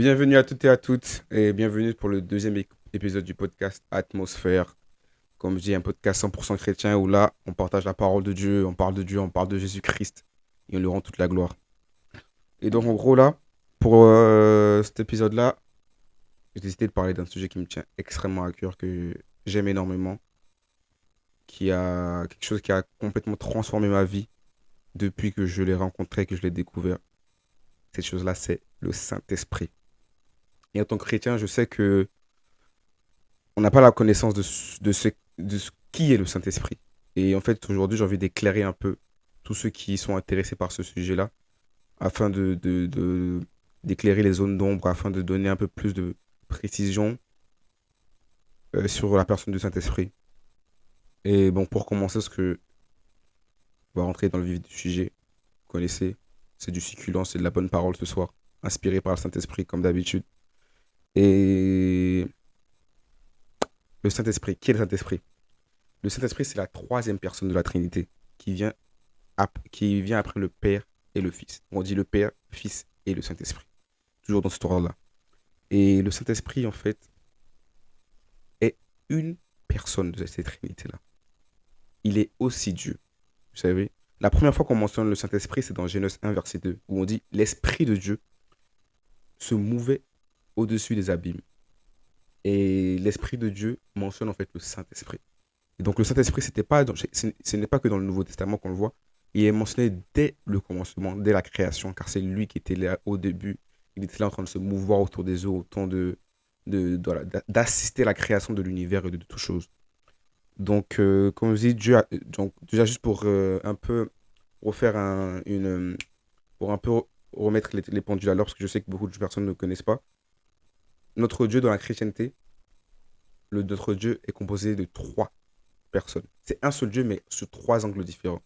Bienvenue à toutes et à toutes et bienvenue pour le deuxième épisode du podcast Atmosphère. Comme je dis, un podcast 100% chrétien où là, on partage la parole de Dieu, on parle de Jésus-Christ et on lui rend toute la gloire. Et donc en gros là, pour cet épisode-là, j'ai décidé de parler d'un sujet qui me tient extrêmement à cœur, que j'aime énormément, qui a quelque chose qui a complètement transformé ma vie depuis que je l'ai rencontré, que je l'ai découvert. Cette chose-là, c'est le Saint-Esprit. Et en tant que chrétien, je sais que on n'a pas la connaissance de ce qui est le Saint-Esprit. Et en fait, aujourd'hui, j'ai envie d'éclairer un peu tous ceux qui sont intéressés par ce sujet-là, afin d'éclairer les zones d'ombre, afin de donner un peu plus de précision sur la personne du Saint-Esprit. Et bon, pour commencer, ce que on va rentrer dans le vif du sujet, vous connaissez, c'est du succulent, c'est de la bonne parole ce soir, inspiré par le Saint-Esprit, comme d'habitude. Et le Saint-Esprit, qui est le Saint-Esprit? Le Saint-Esprit, c'est la troisième personne de la Trinité qui vient après le Père et le Fils. On dit le Père, le Fils et le Saint-Esprit. Toujours dans cet ordre-là. Et le Saint-Esprit, en fait, est une personne de cette Trinité-là. Il est aussi Dieu. Vous savez, la première fois qu'on mentionne le Saint-Esprit, c'est dans Genèse 1, verset 2, où on dit l'Esprit de Dieu se mouvait au-dessus des abîmes. Et l'Esprit de Dieu mentionne en fait le Saint-Esprit. Et donc le Saint-Esprit, ce n'est pas que dans le Nouveau Testament qu'on le voit. Il est mentionné dès le commencement, dès la création, car c'est lui qui était là au début. Il était là en train de se mouvoir autour des eaux, autant voilà, d'assister à la création de l'univers et de toutes choses. Donc, comme je dis, donc, déjà juste pour un peu refaire pour un peu remettre les pendules à l'heure, parce que je sais que beaucoup de personnes ne connaissent pas. Notre Dieu dans la chrétienté, notre Dieu est composé de trois personnes. C'est un seul Dieu, mais sous trois angles différents.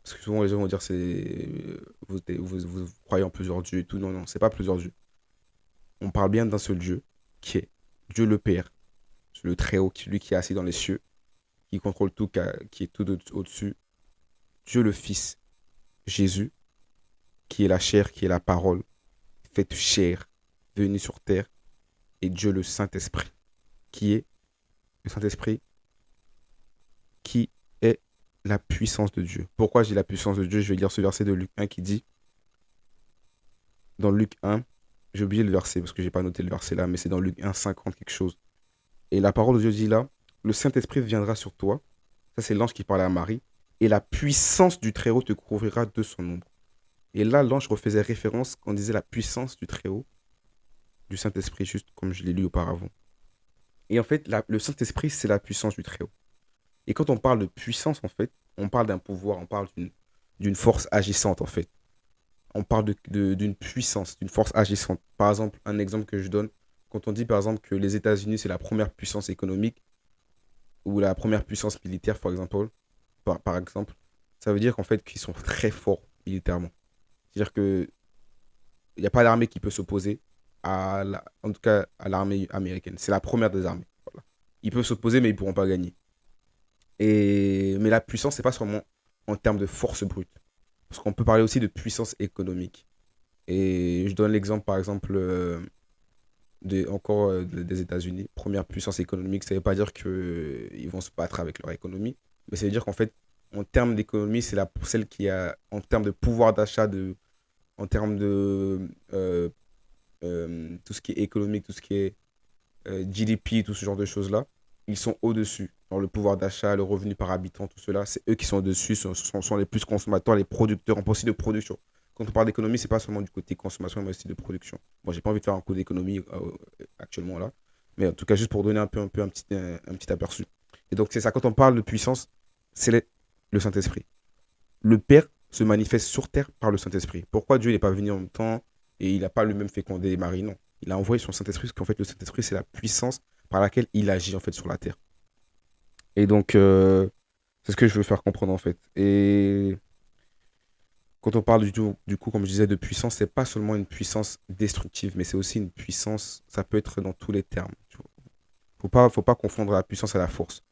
Parce que souvent, les gens vont dire, vous croyez en plusieurs dieux et tout. Non, non, c'est pas plusieurs dieux. On parle bien d'un seul Dieu, qui est Dieu le Père, le Très-Haut, lui qui est assis dans les cieux, qui contrôle tout, qui est tout au-dessus. Dieu le Fils, Jésus, qui est la chair, qui est la parole, faite chair, venu sur terre. Et Dieu le Saint-Esprit, qui est le Saint-Esprit, qui est la puissance de Dieu. Pourquoi j'ai la puissance de Dieu? Je vais lire ce verset de Luc 1 qui dit, dans Luc 1, j'ai oublié le verset parce que j'ai pas noté le verset là, mais c'est dans Luc 1, 50 quelque chose. Et la parole de Dieu dit là, le Saint-Esprit viendra sur toi. Ça, c'est l'ange qui parlait à Marie. Et la puissance du Très-Haut te couvrira de son ombre. Et là, l'ange refaisait référence quand on disait la puissance du Très-Haut, du Saint-Esprit, juste comme je l'ai lu auparavant. Et en fait, le Saint-Esprit, c'est la puissance du Très-Haut. Et quand on parle de puissance, en fait, on parle d'un pouvoir, on parle d'une force agissante, en fait. On parle d'une puissance, d'une force agissante. Par exemple, un exemple que je donne, quand on dit par exemple que les États-Unis, c'est la première puissance économique ou la première puissance militaire, par exemple, ça veut dire qu'en fait, qu'ils sont très forts militairement. C'est-à-dire qu'il n'y a pas d'armée qui peut s'opposer en tout cas à l'armée américaine. C'est la première des armées. Voilà. Ils peuvent s'opposer, mais ils ne pourront pas gagner. Mais la puissance, c'est pas seulement en termes de force brute. Parce qu'on peut parler aussi de puissance économique. Et je donne l'exemple, par exemple, des États-Unis. Première puissance économique, ça ne veut pas dire qu'ils vont se battre avec leur économie, mais ça veut dire qu'en fait, en termes d'économie, c'est celle qui a, en termes de pouvoir d'achat, en termes de tout ce qui est économique, tout ce qui est GDP, tout ce genre de choses-là, ils sont au-dessus. Dans le pouvoir d'achat, le revenu par habitant, tout cela, c'est eux qui sont au-dessus, sont les plus consommateurs, les producteurs, on parle aussi de production. Quand on parle d'économie, c'est pas seulement du côté consommation, mais aussi de production. Moi, j'ai pas envie de faire un coup d'économie actuellement là, mais en tout cas, juste pour donner un petit aperçu. Et donc, c'est ça, quand on parle de puissance, c'est le Saint-Esprit. Le Père se manifeste sur terre par le Saint-Esprit. Pourquoi Dieu n'est pas venu en même temps et il n'a pas lui-même fécondé Marie? Non. Il a envoyé son Saint-Esprit parce qu'en fait, le Saint-Esprit, c'est la puissance par laquelle il agit en fait sur la terre. Et donc, c'est ce que je veux faire comprendre en fait. Et quand on parle du coup, comme je disais, de puissance, c'est pas seulement une puissance destructive, mais c'est aussi une puissance, ça peut être dans tous les termes. Tu vois. Faut pas confondre la puissance et la force.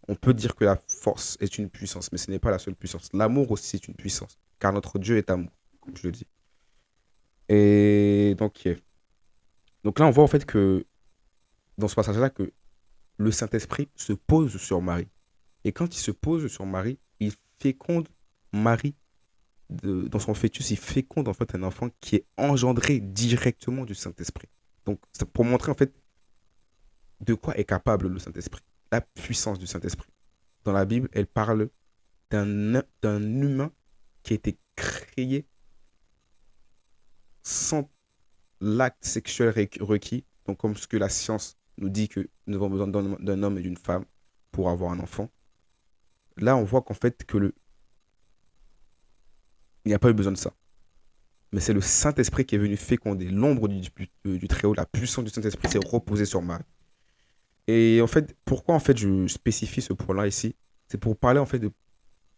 On peut dire que la force est une puissance, mais ce n'est pas la seule puissance. L'amour aussi est une puissance, car notre Dieu est amour, comme je le dis. Et donc, yeah. Donc là, on voit en fait que dans ce passage-là, que le Saint-Esprit se pose sur Marie. Et quand il se pose sur Marie, il féconde Marie dans son fœtus, il féconde en fait un enfant qui est engendré directement du Saint-Esprit. Donc, c'est pour montrer en fait de quoi est capable le Saint-Esprit, la puissance du Saint-Esprit. Dans la Bible, elle parle d'un humain qui a été créé sans l'acte sexuel requis, donc comme ce que la science nous dit que nous avons besoin d'un homme et d'une femme pour avoir un enfant. Là, on voit qu'en fait, il n'y a pas eu besoin de ça. Mais c'est le Saint-Esprit qui est venu féconder. L'ombre du Très-Haut, la puissance du Saint-Esprit s'est reposée sur Marie. Et en fait, pourquoi en fait je spécifie ce point-là ici? C'est pour parler en fait de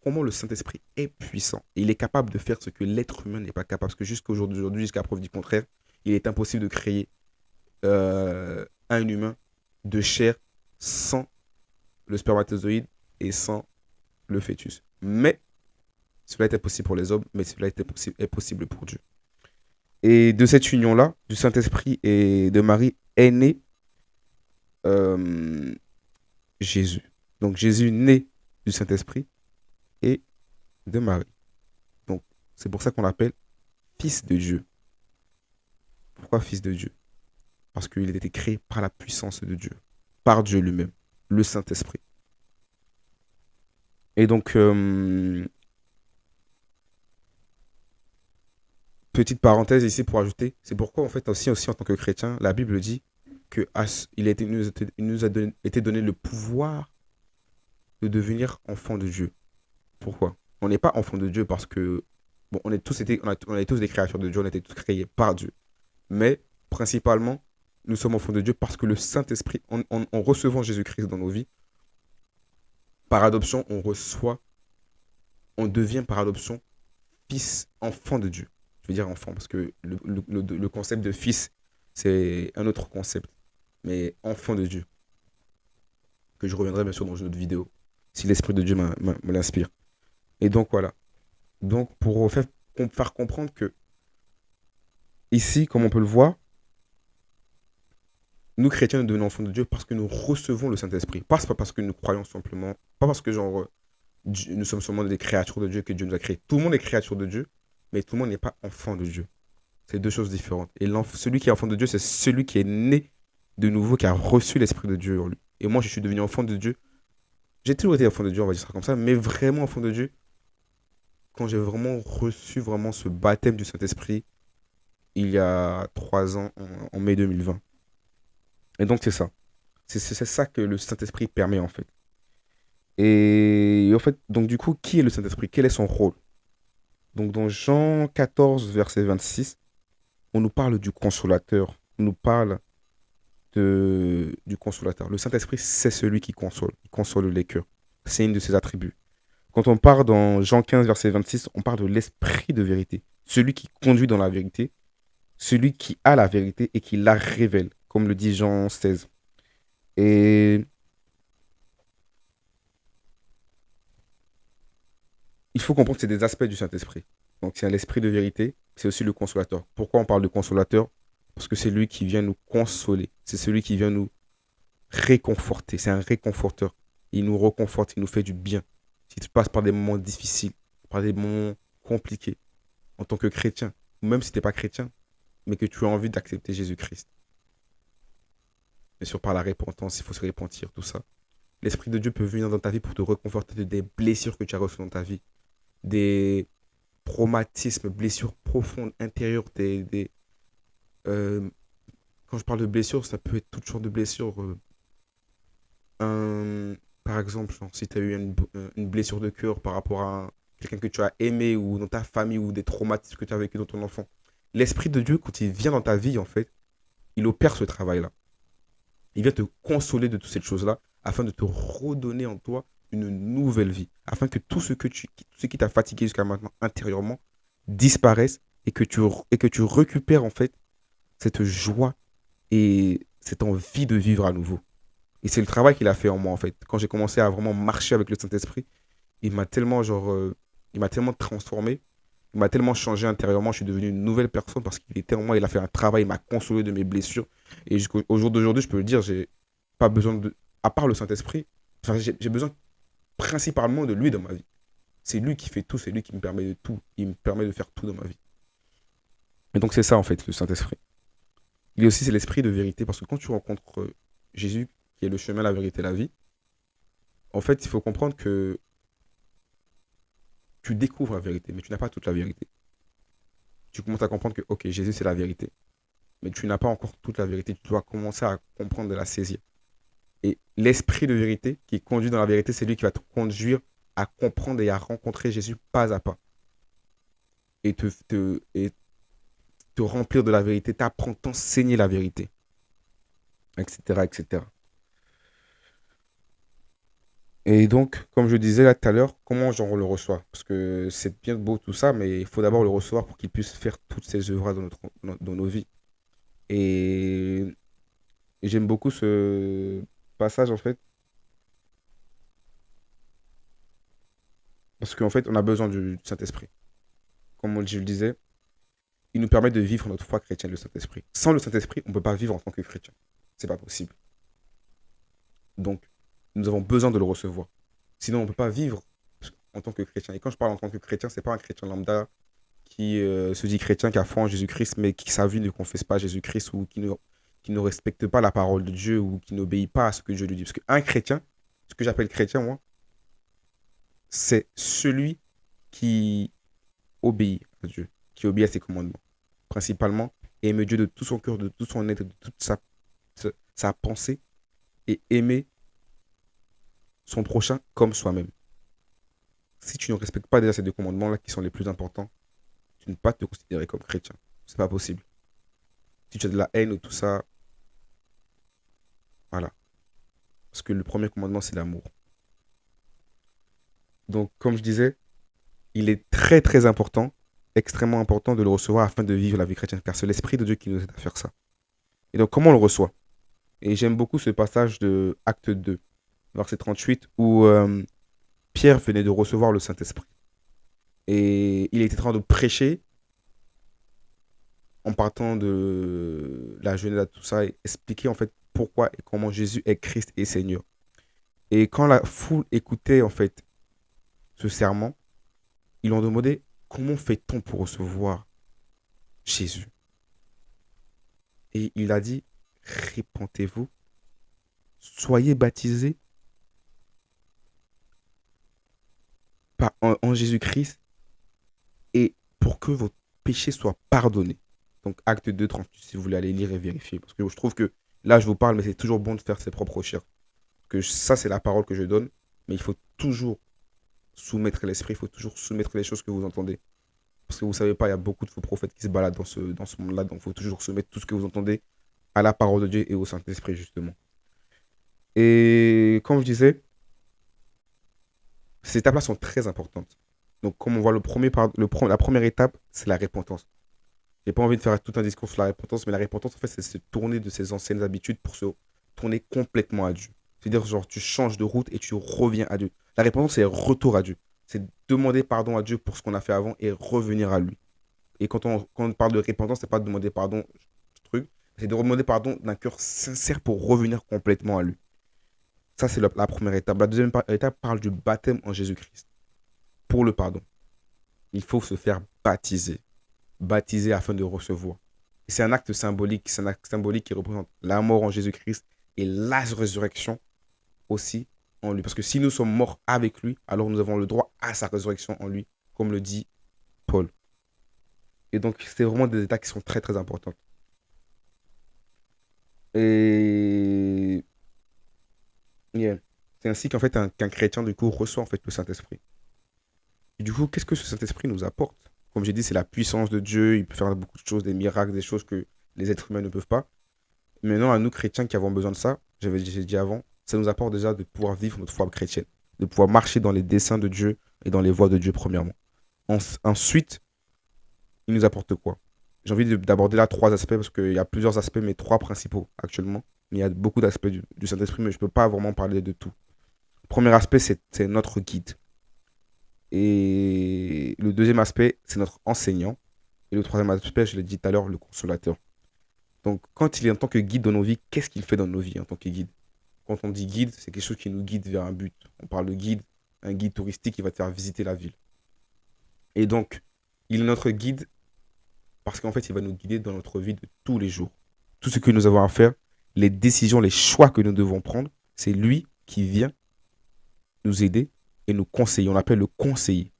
comment le Saint-Esprit est puissant. Et il est capable de faire ce que l'être humain n'est pas capable. Parce que jusqu'à aujourd'hui, jusqu'à preuve du contraire, il est impossible de créer un humain de chair sans le spermatozoïde et sans le fœtus. Mais cela était possible pour les hommes, mais cela est possible pour Dieu. Et de cette union-là, du Saint-Esprit et de Marie, est né euh, Jésus. Donc Jésus né du Saint-Esprit et de Marie. Donc c'est pour ça qu'on l'appelle Fils de Dieu. Pourquoi Fils de Dieu? Parce qu'il a été créé par la puissance de Dieu, par Dieu lui-même, le Saint-Esprit. Et donc, petite parenthèse ici pour ajouter, c'est pourquoi en fait aussi en tant que chrétien, la Bible dit que il nous a été donné le pouvoir de devenir enfant de Dieu. Pourquoi? On n'est pas enfant de Dieu parce que, bon, on est tous des créatures de Dieu, on a été tous créés par Dieu. Mais principalement, nous sommes enfants de Dieu parce que le Saint-Esprit, en recevant Jésus-Christ dans nos vies, par adoption, on devient par adoption fils, enfant de Dieu. Je veux dire enfant parce que le concept de fils, c'est un autre concept. Mais enfant de Dieu, que je reviendrai bien sûr dans une autre vidéo, si l'Esprit de Dieu me l'inspire. Et donc voilà. Donc pour faire comprendre que ici, comme on peut le voir, nous chrétiens, nous devenons enfants de Dieu parce que nous recevons le Saint-Esprit. Pas parce que nous croyons simplement, pas parce que genre, nous sommes seulement des créatures de Dieu que Dieu nous a créés. Tout le monde est créature de Dieu, mais tout le monde n'est pas enfant de Dieu. C'est deux choses différentes. Et celui qui est enfant de Dieu, c'est celui qui est né de nouveau, qui a reçu l'Esprit de Dieu en lui. Et moi, je suis devenu enfant de Dieu. J'ai toujours été enfant de Dieu, on va dire ça comme ça, mais vraiment enfant de Dieu, quand j'ai vraiment reçu vraiment ce baptême du Saint-Esprit, il y a 3 ans, en mai 2020. Et donc, c'est ça. C'est ça que le Saint-Esprit permet, en fait. Et en fait, donc du coup, qui est le Saint-Esprit? Quel est son rôle? Donc, dans Jean 14, verset 26, on nous parle du consolateur. On nous parle du consolateur. Le Saint-Esprit, c'est celui qui console. Il console les cœurs. C'est une de ses attributs. Quand on part dans Jean 15, verset 26, on parle de l'esprit de vérité. Celui qui conduit dans la vérité, celui qui a la vérité et qui la révèle, comme le dit Jean 16. Et il faut comprendre que c'est des aspects du Saint-Esprit. Donc c'est l'esprit de vérité, c'est aussi le consolateur. Pourquoi on parle de consolateur? Parce que c'est lui qui vient nous consoler. C'est celui qui vient nous réconforter. C'est un réconforteur. Il nous reconforte, il nous fait du bien. Si tu passes par des moments difficiles, par des moments compliqués, en tant que chrétien, ou même si tu n'es pas chrétien, mais que tu as envie d'accepter Jésus-Christ. Bien sûr, par la repentance, il faut se repentir, tout ça. L'Esprit de Dieu peut venir dans ta vie pour te reconforter de des blessures que tu as reçues dans ta vie, des traumatismes, blessures profondes, intérieures, euh, quand je parle de blessures, ça peut être toutes sortes de blessures. Par exemple, genre, si tu as eu une blessure de cœur par rapport à quelqu'un que tu as aimé ou dans ta famille ou des traumatismes que tu as vécu dans ton enfant. L'Esprit de Dieu, quand il vient dans ta vie, en fait, il opère ce travail-là. Il vient te consoler de toutes ces choses-là afin de te redonner en toi une nouvelle vie. Afin que tout ce qui t'a fatigué jusqu'à maintenant intérieurement disparaisse et que tu récupères en fait cette joie et cette envie de vivre à nouveau. Et c'est le travail qu'il a fait en moi en fait. Quand j'ai commencé à vraiment marcher avec le Saint-Esprit, il m'a tellement transformé Il m'a tellement changé intérieurement, je suis devenu une nouvelle personne parce qu'il était en moi, il a fait un travail, il m'a consolé de mes blessures. Et jusqu'au jour d'aujourd'hui, je peux le dire, j'ai pas besoin de. À part le Saint-Esprit, enfin, j'ai besoin principalement de lui dans ma vie. C'est lui qui fait tout, c'est lui qui me permet de tout. Il me permet de faire tout dans ma vie. Et donc, c'est ça, en fait, le Saint-Esprit. Il est aussi, c'est l'esprit de vérité parce que quand tu rencontres Jésus, qui est le chemin, la vérité, la vie, en fait, il faut comprendre que tu découvres la vérité, mais tu n'as pas toute la vérité. Tu commences à comprendre que, ok, Jésus, c'est la vérité. Mais tu n'as pas encore toute la vérité. Tu dois commencer à comprendre et la saisir. Et l'esprit de vérité qui conduit dans la vérité, c'est lui qui va te conduire à comprendre et à rencontrer Jésus pas à pas. Et te remplir de la vérité, t'apprendre, t'enseigner la vérité, etc., etc. Et donc, comme je disais là tout à l'heure, comment j'en le reçois? Parce que c'est bien beau tout ça, mais il faut d'abord le recevoir pour qu'il puisse faire toutes ses œuvres dans nos vies. Et j'aime beaucoup ce passage, en fait, parce qu'en fait, on a besoin du Saint-Esprit. Comme je le disais, il nous permet de vivre notre foi chrétienne, le Saint-Esprit. Sans le Saint-Esprit, on ne peut pas vivre en tant que chrétien. C'est pas possible. Donc, nous avons besoin de le recevoir. Sinon, on ne peut pas vivre en tant que chrétien. Et quand je parle en tant que chrétien, c'est pas un chrétien lambda qui se dit chrétien, qui a foi en Jésus-Christ, mais qui sa vie ne confesse pas Jésus-Christ ou qui ne respecte pas la parole de Dieu ou qui n'obéit pas à ce que Dieu lui dit. Parce qu'un chrétien, ce que j'appelle chrétien, moi, c'est celui qui obéit à Dieu, qui obéit à ses commandements. Principalement, aimer Dieu de tout son cœur, de tout son être, de toute sa pensée et aimer son prochain comme soi-même. Si tu ne respectes pas déjà ces deux commandements-là qui sont les plus importants, tu ne peux pas te considérer comme chrétien. C'est pas possible. Si tu as de la haine ou tout ça, voilà. Parce que le premier commandement, c'est l'amour. Donc, comme je disais, il est très très important, extrêmement important de le recevoir afin de vivre la vie chrétienne, car c'est l'Esprit de Dieu qui nous aide à faire ça. Et donc, comment on le reçoit? Et j'aime beaucoup ce passage de Acte 2, verset 38, où Pierre venait de recevoir le Saint-Esprit. Et il était en train de prêcher en partant de la Genèse, tout ça, et expliquer en fait pourquoi et comment Jésus est Christ et Seigneur. Et quand la foule écoutait en fait ce serment, ils lui ont demandé comment fait-on pour recevoir Jésus? Et il a dit, répentez-vous, soyez baptisés en Jésus-Christ et pour que vos péchés soient pardonnés. Donc acte 2, 38, si vous voulez aller lire et vérifier. Parce que je trouve que là, je vous parle, mais c'est toujours bon de faire ses propres recherches. Que ça, c'est la parole que je donne, mais il faut toujours soumettre l'esprit, il faut toujours soumettre les choses que vous entendez. Parce que vous ne savez pas, il y a beaucoup de faux prophètes qui se baladent dans ce monde-là, donc il faut toujours soumettre tout ce que vous entendez à la parole de Dieu et au Saint-Esprit, justement. Et comme je disais, ces étapes-là sont très importantes. Donc, comme on voit, la première étape, c'est la repentance. J'ai pas envie de faire tout un discours sur la repentance, mais la repentance, en fait, c'est se tourner de ses anciennes habitudes pour se tourner complètement à Dieu. C'est-à-dire, genre, tu changes de route et tu reviens à Dieu. La repentance, c'est retour à Dieu. C'est demander pardon à Dieu pour ce qu'on a fait avant et revenir à lui. Et quand on parle de repentance, c'est pas de demander pardon, truc, c'est de demander pardon d'un cœur sincère pour revenir complètement à lui. Ça, c'est la première étape. La deuxième étape parle du baptême en Jésus-Christ. Pour le pardon, il faut se faire baptiser. Baptiser afin de recevoir. Et c'est un acte symbolique. C'est un acte symbolique qui représente la mort en Jésus-Christ et la résurrection aussi en lui. Parce que si nous sommes morts avec lui, alors nous avons le droit à sa résurrection en lui, comme le dit Paul. Et donc, c'est vraiment des étapes qui sont très, très importantes. Et yeah. C'est ainsi qu'en fait, qu'un chrétien, du coup, reçoit en fait le Saint-Esprit. Et du coup, qu'est-ce que ce Saint-Esprit nous apporte? Comme j'ai dit, c'est la puissance de Dieu. Il peut faire beaucoup de choses, des miracles, des choses que les êtres humains ne peuvent pas. Maintenant, à nous, chrétiens, qui avons besoin de ça, j'ai dit avant, ça nous apporte déjà de pouvoir vivre notre foi chrétienne, de pouvoir marcher dans les desseins de Dieu et dans les voies de Dieu, premièrement. Ensuite, il nous apporte quoi? J'ai envie d'aborder là trois aspects, parce qu'il y a plusieurs aspects, mais trois principaux actuellement. Il y a beaucoup d'aspects du Saint-Esprit, mais je ne peux pas vraiment parler de tout. Le premier aspect, c'est notre guide. Et le deuxième aspect, c'est notre enseignant. Et le troisième aspect, je l'ai dit tout à l'heure, le consolateur. Donc, quand il est en tant que guide dans nos vies, qu'est-ce qu'il fait dans nos vies en tant que guide? Quand on dit guide, c'est quelque chose qui nous guide vers un but. On parle de guide, un guide touristique qui va te faire visiter la ville. Et donc, il est notre guide parce qu'en fait, il va nous guider dans notre vie de tous les jours. Tout ce que nous avons à faire, les décisions, les choix que nous devons prendre, c'est lui qui vient nous aider et nous conseiller. On l'appelle le conseiller.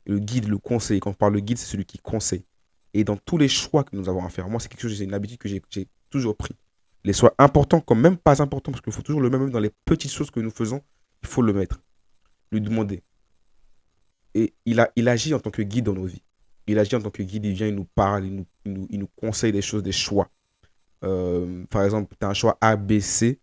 Le guide, le conseiller. Quand on parle de guide, c'est celui qui conseille. Et dans tous les choix que nous avons à faire, moi, c'est quelque chose, c'est une habitude que j'ai toujours pris. Les choix importants, comme même pas importants, parce qu'il faut toujours le même dans les petites choses que nous faisons, il faut le mettre, lui demander. Et il agit en tant que guide dans nos vies. Il agit en tant que guide, il vient, il nous parle, il nous conseille des choses, des choix. Par exemple, tu as un choix A, B, C,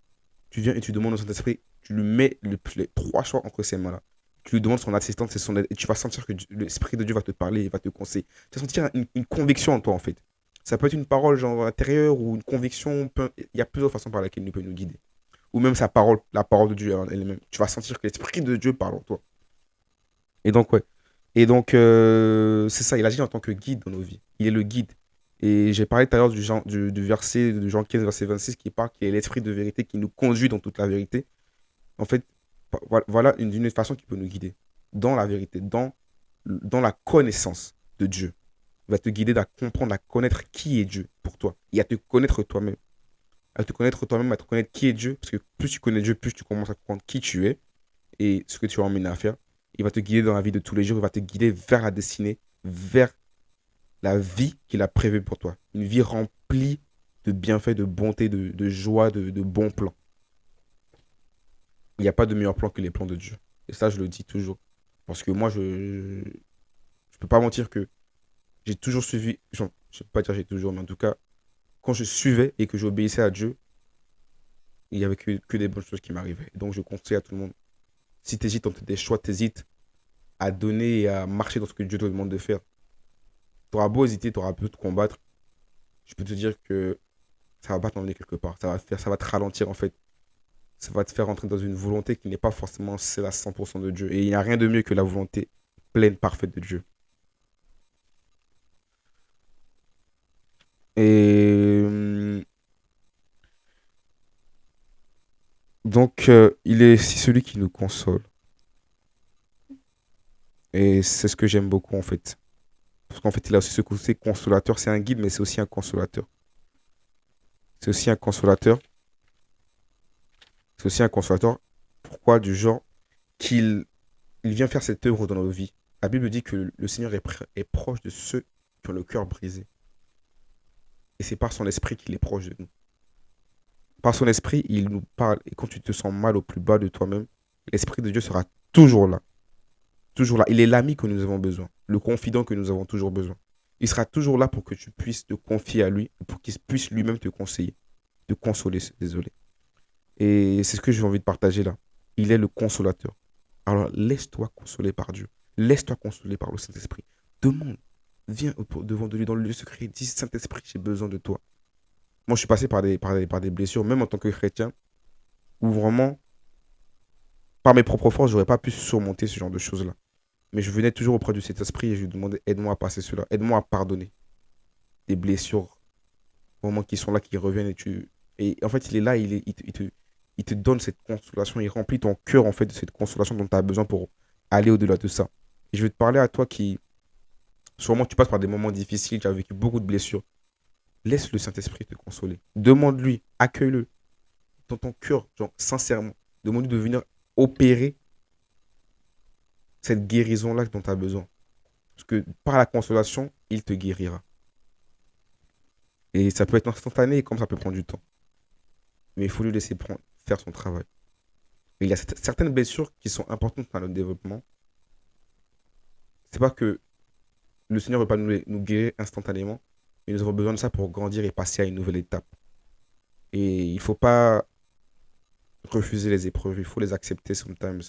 tu viens et tu demandes au Saint-Esprit, tu lui mets les trois choix entre ses mains-là. Tu lui demandes son assistante, c'est son aide, et tu vas sentir que l'Esprit de Dieu va te parler, il va te conseiller. Tu vas sentir une conviction en toi, en fait. Ça peut être une parole genre intérieure ou une conviction, il y a plusieurs façons par lesquelles il peut nous guider. Ou même sa parole, la parole de Dieu elle-même. Tu vas sentir que l'Esprit de Dieu parle en toi. Et donc, ouais. Et donc, c'est ça, il agit en tant que guide dans nos vies. Il est le guide. Et j'ai parlé tout à l'heure du verset de Jean 15, verset 26, qui parle, qui est l'esprit de vérité qui nous conduit dans toute la vérité. En fait, voilà une façon qui peut nous guider dans la vérité, dans la connaissance de Dieu. Il va te guider à comprendre, à connaître qui est Dieu pour toi et à te connaître toi-même. À te connaître toi-même, à te connaître qui est Dieu. Parce que plus tu connais Dieu, plus tu commences à comprendre qui tu es et ce que tu as emmené à faire. Il va te guider dans la vie de tous les jours. Il va te guider vers la destinée, vers la vie qu'il a prévue pour toi. Une vie remplie de bienfaits, de bonté, de joie, de bons plans. Il n'y a pas de meilleur plan que les plans de Dieu. Et ça, je le dis toujours. Parce que moi, je ne peux pas mentir que j'ai toujours suivi, genre, je ne peux pas dire j'ai toujours, mais en tout cas, quand je suivais et que j'obéissais à Dieu, il n'y avait que des bonnes choses qui m'arrivaient. Donc, je conseille à tout le monde, si tu hésites entre des choix, tu hésites à donner et à marcher dans ce que Dieu te demande de faire. Tu auras beau hésiter, tu auras beau te combattre, je peux te dire que ça va pas t'emmener quelque part. Ça va te ralentir en fait. Ça va te faire rentrer dans une volonté qui n'est pas forcément celle à 100% de Dieu. Et il n'y a rien de mieux que la volonté pleine, parfaite de Dieu. Et donc, il est aussi celui qui nous console. Et c'est ce que j'aime beaucoup en fait. Parce qu'en fait, il a aussi ce côté consolateur. C'est un guide, mais c'est aussi un consolateur. C'est aussi un consolateur. C'est aussi un consolateur. Pourquoi? Du genre qu'il il vient faire cette œuvre dans nos vies. La Bible dit que le Seigneur est proche de ceux qui ont le cœur brisé. Et c'est par son esprit qu'il est proche de nous. Par son esprit, il nous parle. Et quand tu te sens mal au plus bas de toi-même, l'esprit de Dieu sera toujours là. Toujours là. Il est l'ami que nous avons besoin. Le confident que nous avons toujours besoin. Il sera toujours là pour que tu puisses te confier à lui, pour qu'il puisse lui-même te conseiller, te consoler, désolé. Et c'est ce que j'ai envie de partager là. Il est le consolateur. Alors laisse-toi consoler par Dieu. Laisse-toi consoler par le Saint-Esprit. Demande. Viens devant de lui dans le lieu secret. Dis, Saint-Esprit, j'ai besoin de toi. Moi, je suis passé par des blessures, même en tant que chrétien, où vraiment, par mes propres forces, j'aurais pas pu surmonter ce genre de choses-là. Mais je venais toujours auprès du Saint-Esprit et je lui demandais, aide-moi à passer cela. Aide-moi à pardonner des blessures, vraiment qui sont là, qui reviennent Et en fait, il est là, il te donne cette consolation, il remplit ton cœur en fait de cette consolation dont tu as besoin pour aller au-delà de ça. Et je vais te parler à toi qui, sûrement tu passes par des moments difficiles, tu as vécu beaucoup de blessures. Laisse le Saint-Esprit te consoler. Demande-lui, accueille-le dans ton cœur, genre sincèrement. Demande-lui de venir opérer cette guérison-là dont tu as besoin. Parce que par la consolation, il te guérira. Et ça peut être instantané comme ça peut prendre du temps. Mais il faut lui laisser faire son travail. Et il y a certaines blessures qui sont importantes dans notre développement. C'est pas que le Seigneur ne veut pas nous guérir instantanément, mais nous avons besoin de ça pour grandir et passer à une nouvelle étape. Et il ne faut pas refuser les épreuves, il faut les accepter sometimes.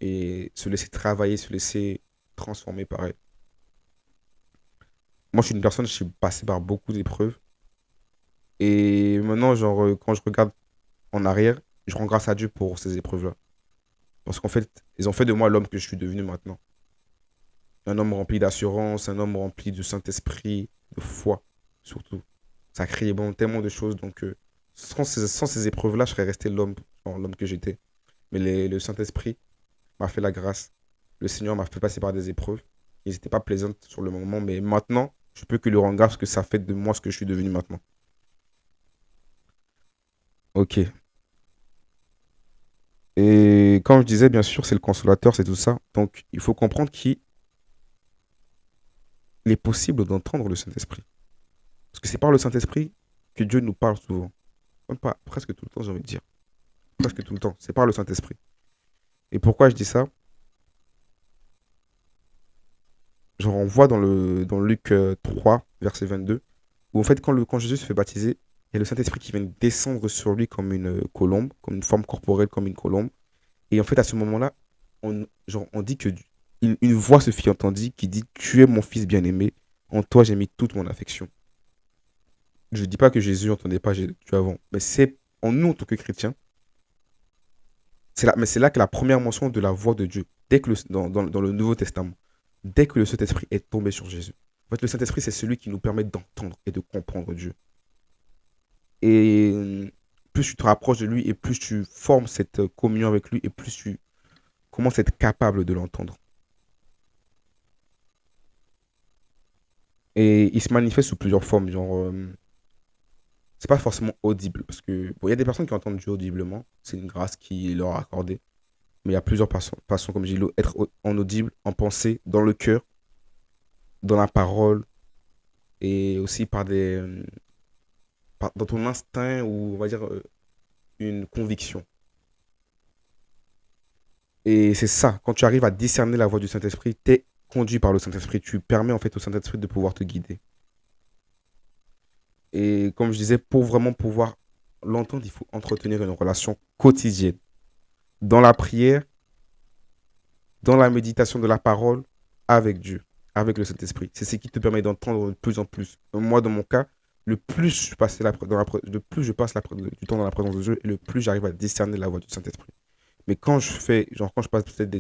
Et se laisser travailler, se laisser transformer par elle. Moi, je suis une personne, je suis passé par beaucoup d'épreuves. Et maintenant, genre, quand je regarde en arrière, je rends grâce à Dieu pour ces épreuves-là. Parce qu'en fait, ils ont fait de moi l'homme que je suis devenu maintenant. Un homme rempli d'assurance, un homme rempli du Saint-Esprit, de foi, surtout. Ça crée bon, tellement de choses. Donc, sans ces épreuves-là, je serais resté l'homme que j'étais. Mais le Saint-Esprit m'a fait la grâce. Le Seigneur m'a fait passer par des épreuves. Ils n'étaient pas plaisantes sur le moment, mais maintenant, je peux que lui rendre grâce parce que ça fait de moi ce que je suis devenu maintenant. Ok. Et comme je disais, bien sûr, c'est le consolateur, c'est tout ça. Donc, il faut comprendre qu'il est possible d'entendre le Saint-Esprit. Parce que c'est par le Saint-Esprit que Dieu nous parle souvent. Même pas presque tout le temps, j'ai envie de dire. Presque tout le temps. C'est par le Saint-Esprit. Et pourquoi je dis ça? Genre, on voit dans Luc 3, verset 22, où en fait, quand Jésus se fait baptiser, il y a le Saint-Esprit qui vient descendre sur lui comme une colombe, comme une forme corporelle, comme une colombe. Et en fait, à ce moment-là, on dit que une voix se fit entendre qui dit, Tu es mon fils bien-aimé, en toi j'ai mis toute mon affection. Je ne dis pas que Jésus n'entendait pas Dieu avant, mais c'est en nous, en tant que chrétiens, mais c'est là que la première mention de la voix de Dieu, dans le Nouveau Testament, dès que le Saint-Esprit est tombé sur Jésus. En fait, le Saint-Esprit, c'est celui qui nous permet d'entendre et de comprendre Dieu. Et plus tu te rapproches de lui et plus tu formes cette communion avec lui et plus tu commences à être capable de l'entendre. Et il se manifeste sous plusieurs formes, genre, c'est pas forcément audible, parce que bon, il y a des personnes qui entendent Dieu audiblement, c'est une grâce qui leur est accordée, mais il y a plusieurs façons comme j'ai dit, être en audible, en pensée, dans le cœur, dans la parole, et aussi dans ton instinct, ou on va dire une conviction. Et c'est ça, quand tu arrives à discerner la voix du Saint-Esprit, tu es conduit par le Saint-Esprit, tu permets en fait au Saint-Esprit de pouvoir te guider. Et comme je disais, pour vraiment pouvoir l'entendre, il faut entretenir une relation quotidienne. Dans la prière, dans la méditation de la parole, avec Dieu, avec le Saint-Esprit. C'est ce qui te permet d'entendre de plus en plus. Moi, dans mon cas, le plus je passe, le plus je passe du temps dans la présence de Dieu, et le plus j'arrive à discerner la voix du Saint-Esprit. Mais quand je passe peut-être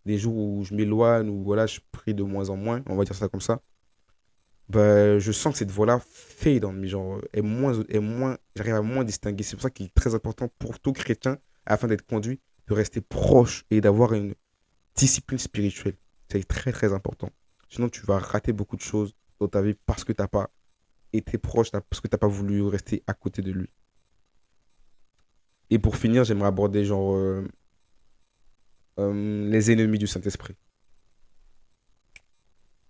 des jours où je m'éloigne, ou voilà, je prie de moins en moins, on va dire ça comme ça, ben, je sens que cette voix-là fade dans mes genre, j'arrive à moins distinguer. C'est pour ça qu'il est très important pour tout chrétien, afin d'être conduit, de rester proche et d'avoir une discipline spirituelle. C'est très, très important. Sinon, tu vas rater beaucoup de choses dans ta vie parce que tu n'as pas été proche, parce que tu n'as pas voulu rester à côté de lui. Et pour finir, j'aimerais aborder les ennemis du Saint-Esprit.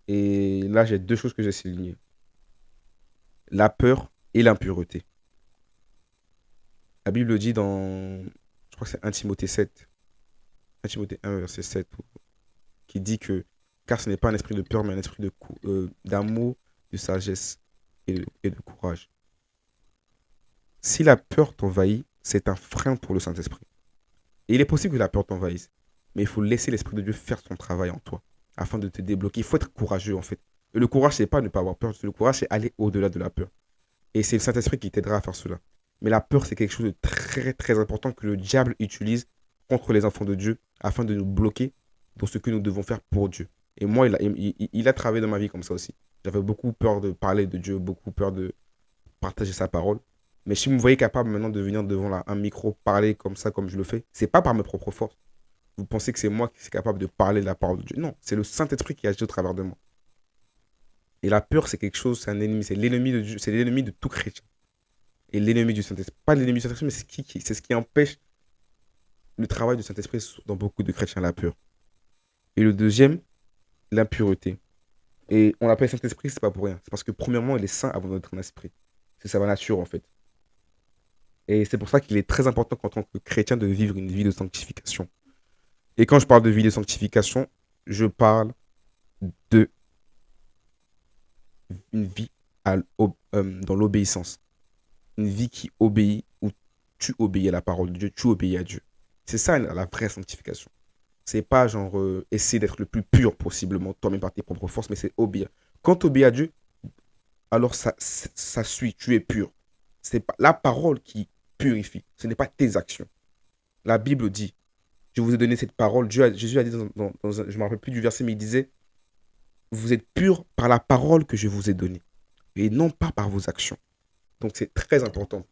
Et là, j'ai deux choses que j'ai soulignées. La peur et l'impureté. La Bible dit je crois que c'est 1 Timothée 7, 1 Timothée 1, verset 7, qui dit que, car ce n'est pas un esprit de peur, mais un esprit d'amour, de sagesse et de courage. Si la peur t'envahit, c'est un frein pour le Saint-Esprit. Et il est possible que la peur t'envahisse, mais il faut laisser l'Esprit de Dieu faire son travail en toi, afin de te débloquer. Il faut être courageux, en fait. Et le courage, c'est pas ne pas avoir peur, le courage, c'est aller au-delà de la peur. Et c'est le Saint-Esprit qui t'aidera à faire cela. Mais la peur, c'est quelque chose de très, très important que le diable utilise contre les enfants de Dieu, afin de nous bloquer dans ce que nous devons faire pour Dieu. Et moi, il a travaillé dans ma vie comme ça aussi. J'avais beaucoup peur de parler de Dieu, beaucoup peur de partager sa parole. Mais si vous me voyez capable maintenant de venir devant un micro, parler comme ça, comme je le fais, c'est pas par mes propres forces. Vous pensez que c'est moi qui suis capable de parler de la parole de Dieu. Non, c'est le Saint-Esprit qui agit au travers de moi. Et la peur, c'est quelque chose, c'est un ennemi, c'est l'ennemi de Dieu, c'est l'ennemi de tout chrétien. Et l'ennemi du Saint-Esprit. Pas l'ennemi du Saint-Esprit, mais c'est ce qui empêche le travail du Saint-Esprit dans beaucoup de chrétiens, la peur. Et le deuxième, l'impureté. Et on l'appelle Saint-Esprit, c'est pas pour rien. C'est parce que premièrement, il est saint avant d'être un esprit. C'est sa nature, en fait. Et c'est pour ça qu'il est très important en tant que chrétien de vivre une vie de sanctification. Et quand je parle de vie de sanctification, je parle de une vie dans l'obéissance. Une vie qui obéit, où tu obéis à la parole de Dieu, tu obéis à Dieu. C'est ça la vraie sanctification. C'est pas genre essayer d'être le plus pur possiblement, toi-même par tes propres forces, mais c'est obéir. Quand tu obéis à Dieu, alors ça suit, tu es pur. C'est pas la parole qui purifie, ce n'est pas tes actions. La Bible dit, je vous ai donné cette parole. Jésus a dit je ne me rappelle plus du verset, mais il disait, vous êtes purs par la parole que je vous ai donnée et non pas par vos actions. Donc c'est très important.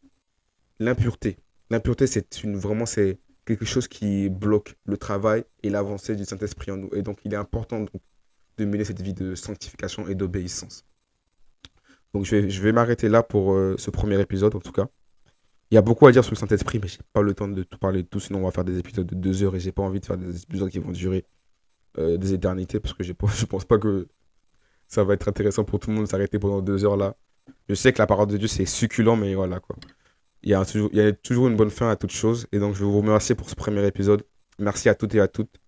L'impureté. L'impureté, vraiment, c'est quelque chose qui bloque le travail et l'avancée du Saint-Esprit en nous. Et donc, il est important donc, de mener cette vie de sanctification et d'obéissance. Donc, je vais m'arrêter là pour ce premier épisode, en tout cas. Il y a beaucoup à dire sur le Saint-Esprit, mais j'ai pas le temps de tout parler de tout, sinon on va faire des épisodes de 2 heures et j'ai pas envie de faire des épisodes qui vont durer des éternités parce que je pense pas que ça va être intéressant pour tout le monde de s'arrêter pendant 2 heures là. Je sais que la parole de Dieu c'est succulent, mais voilà quoi. Il y a toujours une bonne fin à toute chose. Et donc, je vous remercie pour ce premier épisode. Merci à toutes et à toutes.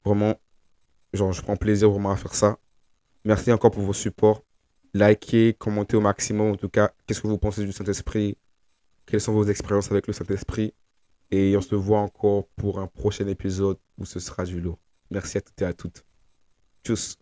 Vraiment, genre, je prends plaisir vraiment à faire ça. Merci encore pour vos supports. Likez, commentez au maximum. En tout cas, qu'est-ce que vous pensez du Saint-Esprit? Quelles sont vos expériences avec le Saint-Esprit? Et on se voit encore pour un prochain épisode où ce sera du lourd. Merci à toutes et à toutes. Tchuss.